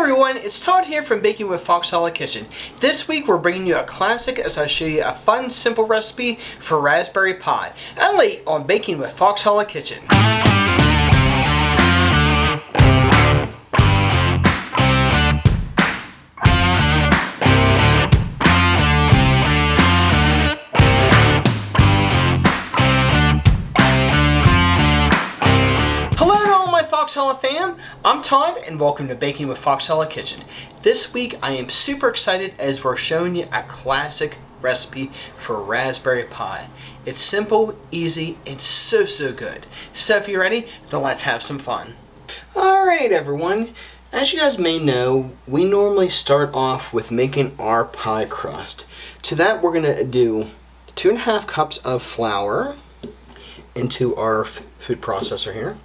everyone, it's Todd here from Baking with Foxhole Kitchen. This week we're bringing you a classic as I show you a fun, simple recipe for raspberry pie. Only on Baking with Foxhole Kitchen. Foxhole fam, I'm Todd and welcome to Baking with Foxhole Kitchen. This week I am super excited as we're showing you a classic recipe for raspberry pie. It's simple, easy, and so good. So if you're ready, then let's have some fun. Alright everyone, as you guys may know, we normally start off with making our pie crust. To that we're going to do 2.5 cups of flour into our food processor here.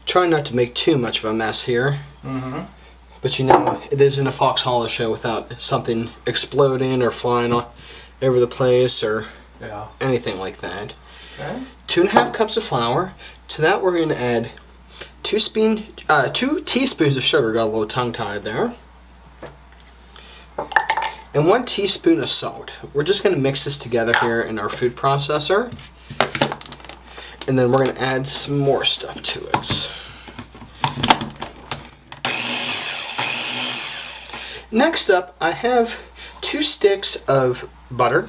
Try not to make too much of a mess here. But you know, it isn't a Foxhole show without something exploding or flying all over the place or anything like that. Okay. 2.5 cups of flour. To that we're going to add 2 teaspoons of sugar. Got a little tongue tied there. And 1 teaspoon of salt. We're just going to mix this together here in our food processor. And then we're going to add some more stuff to it. Next up, I have 2 sticks of butter.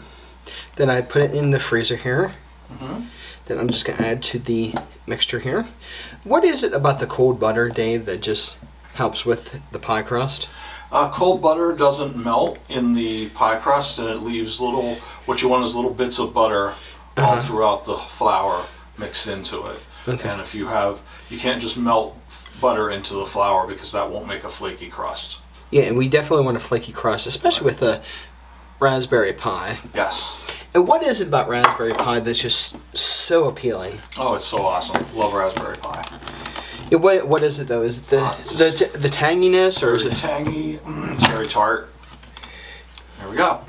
Then I put it in the freezer here. Then I'm just going to add to the mixture here. What is it about the cold butter, Dave, that just helps with the pie crust? Cold butter doesn't melt in the pie crust, and it leaves what you want is little bits of butter all throughout the flour mixed into it. Okay. And if you can't just melt butter into the flour because that won't make a flaky crust. Yeah, and we definitely want a flaky crust, especially with a raspberry pie. Yes. And what is it about raspberry pie that's just so appealing? Oh, it's so awesome. Love raspberry pie. Yeah, what is it though? Is it the tanginess, or is it tangy? It's very tart. There we go.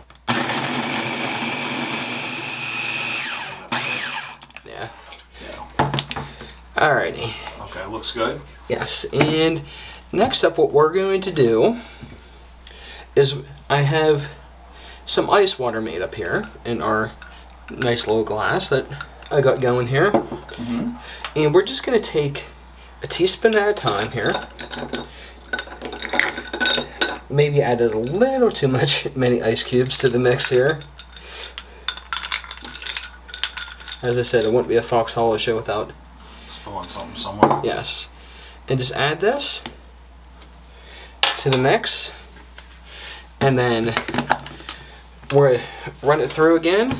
Alrighty. Okay, looks good. Yes, and next up what we're going to do is I have some ice water made up here in our nice little glass that I got going here. And we're just going to take a teaspoon at a time here. Maybe added a little too many ice cubes to the mix here. As I said, it wouldn't be a Foxhole show without spilling something somewhere. Yes. And just add this to the mix. And then we're run it through again.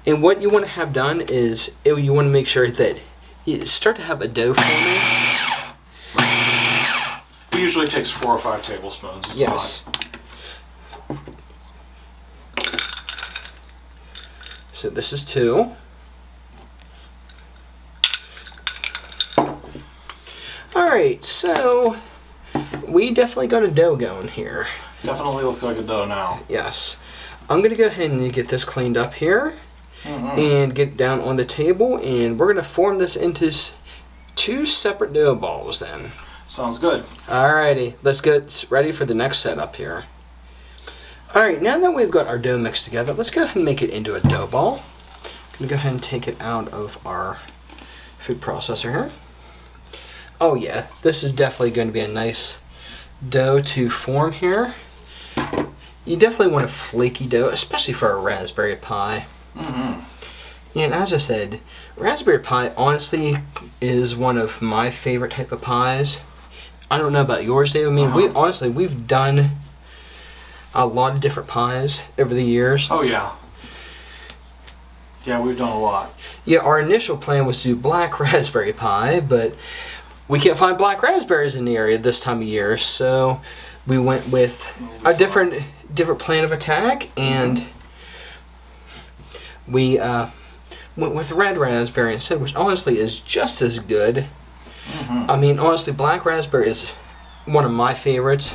And what you want to have done is you want to make sure that you start to have a dough forming. It usually takes 4 or 5 tablespoons. Yes. So this is 2. Alright, so we definitely got a dough going here. Definitely look like a dough now. Yes. I'm going to go ahead and get this cleaned up here and get it down on the table, and we're going to form this into 2 separate dough balls then. Sounds good. Alrighty, let's get ready for the next setup here. Alright, now that we've got our dough mixed together, let's go ahead and make it into a dough ball. I'm going to go ahead and take it out of our food processor here. Oh yeah, this is definitely going to be a nice dough to form here. You definitely want a flaky dough, especially for a raspberry pie. And as I said, raspberry pie honestly is one of my favorite type of pies. I don't know about yours, Dave. I mean, we've done a lot of different pies over the years. Oh yeah. Yeah, we've done a lot. Yeah, our initial plan was to do black raspberry pie, but we can't find black raspberries in the area this time of year, so we went with a different plan of attack, and we went with red raspberry instead, which honestly is just as good. I mean, honestly, black raspberry is one of my favorites.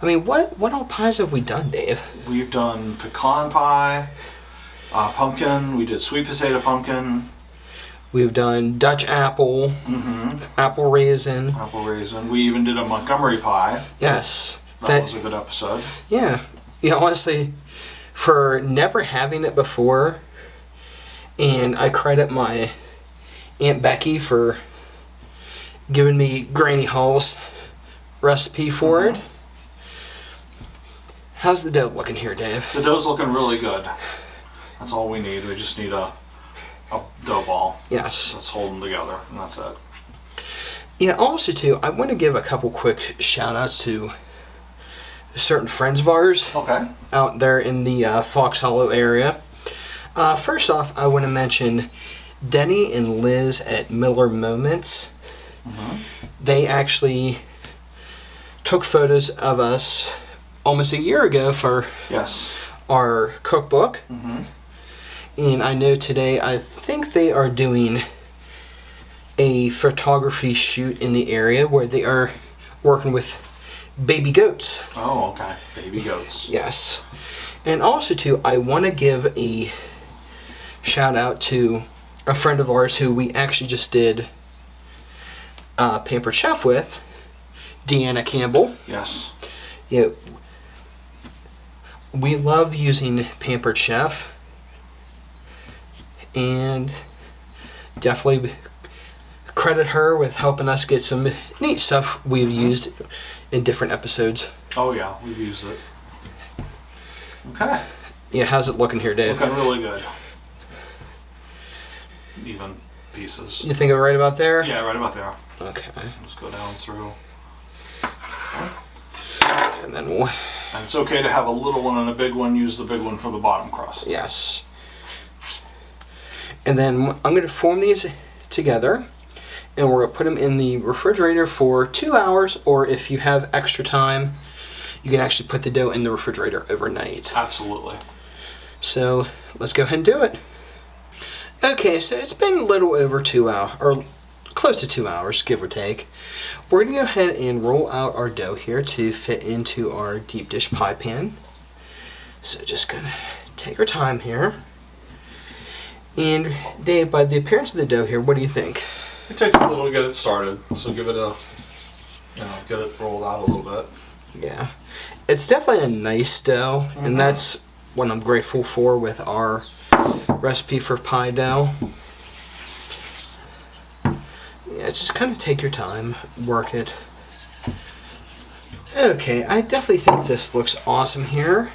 I mean, what all pies have we done, Dave? We've done pecan pie, pumpkin. We did sweet potato pumpkin. We've done Dutch apple, apple raisin. Apple raisin. We even did a Montgomery pie. Yes. That was a good episode. Yeah. Yeah, honestly, for never having it before, and I credit my Aunt Becky for giving me Granny Hall's recipe for it. How's the dough looking here, Dave? The dough's looking really good. That's all we need. We just need a dough ball. Yes. Let's hold them together, and that's it. Yeah, also, too, I want to give a couple quick shout-outs to certain friends of ours out there in the Fox Hollow area. First off, I want to mention Denny and Liz at Miller Moments. They actually took photos of us almost a year ago for our cookbook. And I know today, I think they are doing a photography shoot in the area where they are working with baby goats. Oh, okay. Baby goats. Yes. And also, too, I want to give a shout out to a friend of ours who we actually just did Pampered Chef with, Deanna Campbell. Yes. Yeah. We love using Pampered Chef. And definitely credit her with helping us get some neat stuff we've used in different episodes. Oh yeah, we've used it. Okay. Yeah, how's it looking here, Dave? Looking really good. Even pieces. You think I'm right about there? Yeah, right about there. Okay. Just go down through. And then we'll... And it's okay to have a little one and a big one. Use the big one for the bottom crust. Yes. And then I'm going to form these together, and we're going to put them in the refrigerator for 2 hours, or if you have extra time, you can actually put the dough in the refrigerator overnight. Absolutely. So let's go ahead and do it. Okay, so it's been a little over 2 hours, or close to 2 hours, give or take. We're going to go ahead and roll out our dough here to fit into our deep dish pie pan. So just going to take our time here. And Dave, by the appearance of the dough here, what do you think? It takes a little to get it started, so give it a, get it rolled out a little bit. Yeah, it's definitely a nice dough, and that's what I'm grateful for with our recipe for pie dough. Yeah, just kind of take your time, work it. Okay, I definitely think this looks awesome here.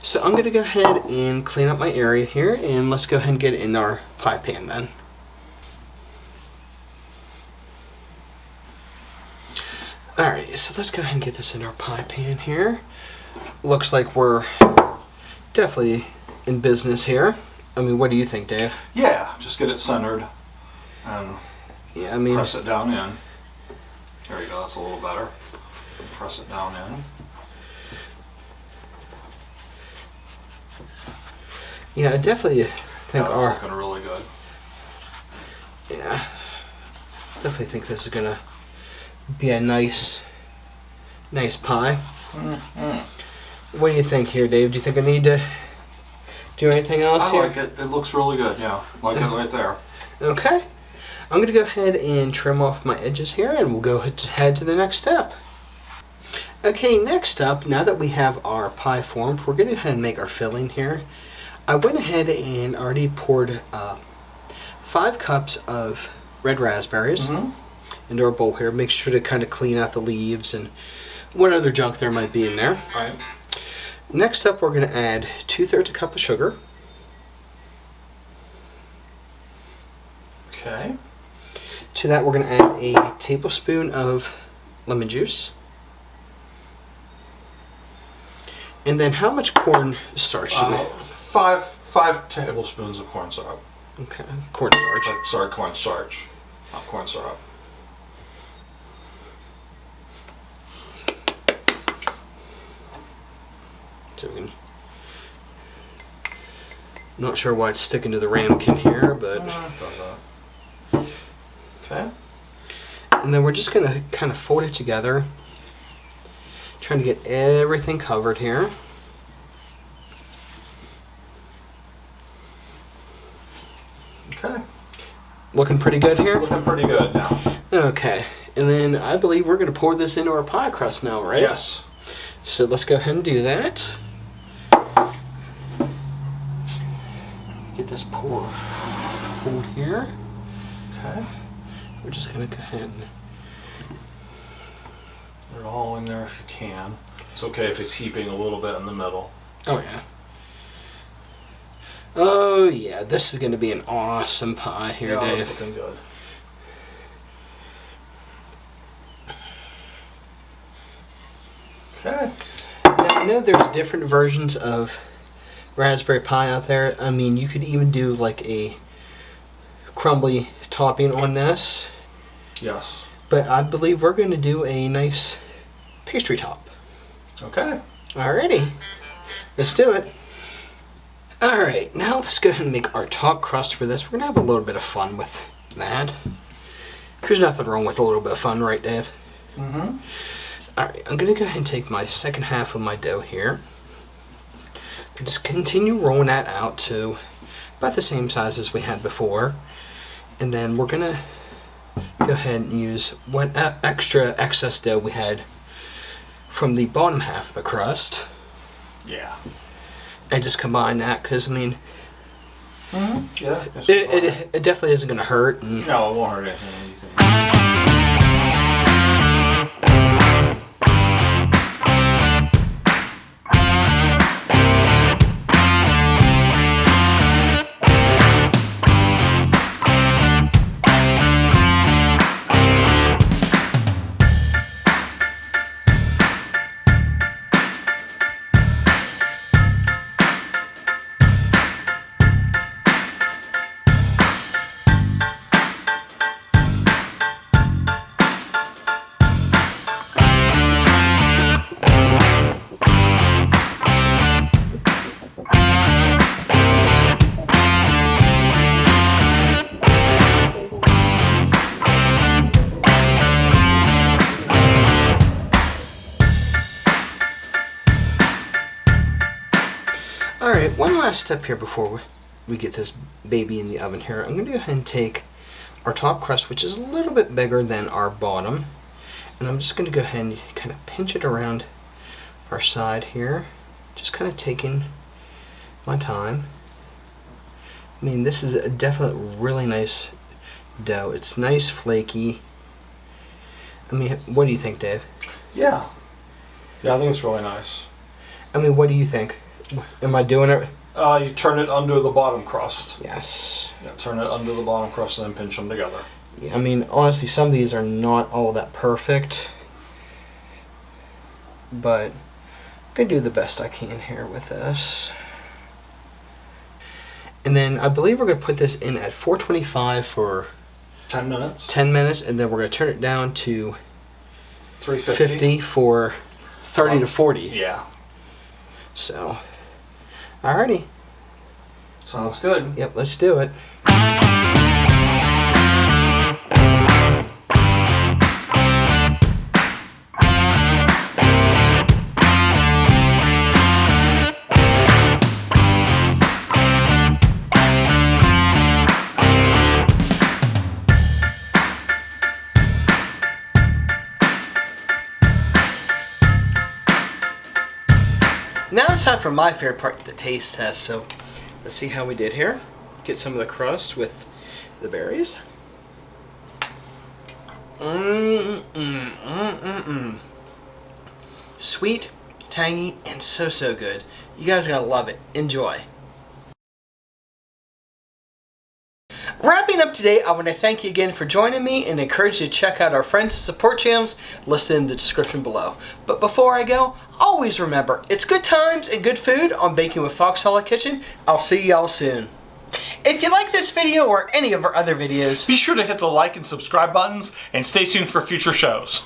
So I'm going to go ahead and clean up my area here, and let's go ahead and get it in our pie pan then. Alright, so let's go ahead and get this in our pie pan here. Looks like we're definitely in business here. I mean, what do you think, Dave? Yeah, just get it centered and press it down in. There you go, that's a little better. Press it down in. Yeah, I definitely think That's looking really good. Yeah, definitely think this is gonna be a nice pie. What do you think here, Dave? Do you think I need to do anything else here? I like it. It looks really good. Yeah, like it right there. Okay, I'm gonna go ahead and trim off my edges here, and we'll go ahead to the next step. Okay, next up, now that we have our pie formed, we're gonna go ahead and make our filling here. I went ahead and already poured 5 cups of red raspberries into our bowl here. Make sure to kind of clean out the leaves and what other junk there might be in there. Right. Next up, we're going to add 2/3 cup of sugar. Okay. To that, we're going to add a tablespoon of lemon juice. And then how much cornstarch should we? 5 tablespoons of corn syrup. Okay, cornstarch. Sorry, cornstarch, not corn syrup. So we can, not sure why it's sticking to the ramekin here, but okay. And then we're just gonna kind of fold it together, trying to get everything covered here. Okay. looking pretty good here? Looking pretty good now. Okay, and then I believe we're going to pour this into our pie crust now, right? Yes. So let's go ahead and do that. Get this pulled here. Okay. We're just going to go ahead and... Put it all in there if you can. It's okay if it's heaping a little bit in the middle. Oh, yeah. Oh, yeah, this is going to be an awesome pie here, yeah, Dave. It's looking good. Okay. Now, I know there's different versions of raspberry pie out there. I mean, you could even do like a crumbly topping on this. Yes. But I believe we're going to do a nice pastry top. Okay. Alrighty. Let's do it. Alright, now let's go ahead and make our top crust for this. We're going to have a little bit of fun with that. There's nothing wrong with a little bit of fun, right, Dave? Mm-hmm. Alright, I'm going to go ahead and take my second half of my dough here. And just continue rolling that out to about the same size as we had before. And then we're going to go ahead and use what extra excess dough we had from the bottom half of the crust. Yeah. And just combine that, because I mean, yeah, it definitely isn't going to hurt. And no, it won't hurt anything. You can... Alright, one last step here before we get this baby in the oven here. I'm going to go ahead and take our top crust, which is a little bit bigger than our bottom, and I'm just going to go ahead and kind of pinch it around our side here. Just kind of taking my time. I mean, this is a definite really nice dough. It's nice, flaky. I mean, what do you think, Dave? Yeah. Yeah, I think it's really nice. I mean, what do you think? Am I doing it? You turn it under the bottom crust. Yes. Yeah, turn it under the bottom crust and then pinch them together. Yeah, I mean, honestly, some of these are not all that perfect, but I'm going to do the best I can here with this. And then I believe we're going to put this in at 425 for 10 minutes. 10 minutes, and then we're going to turn it down to 350 for 30 to 40. Yeah. So, alrighty. Sounds good. Yep, let's do it. Now it's time for my favorite part, the taste test. So let's see how we did here. Get some of the crust with the berries. Sweet, tangy, and so good. You guys are gonna love it. Enjoy. Wrapping up today, I want to thank you again for joining me and encourage you to check out our friends and support channels listed in the description below. But before I go, always remember, it's good times and good food on Baking with Foxhole Kitchen. I'll see y'all soon. If you like this video or any of our other videos, Be sure to hit the like and subscribe buttons and stay tuned for future shows.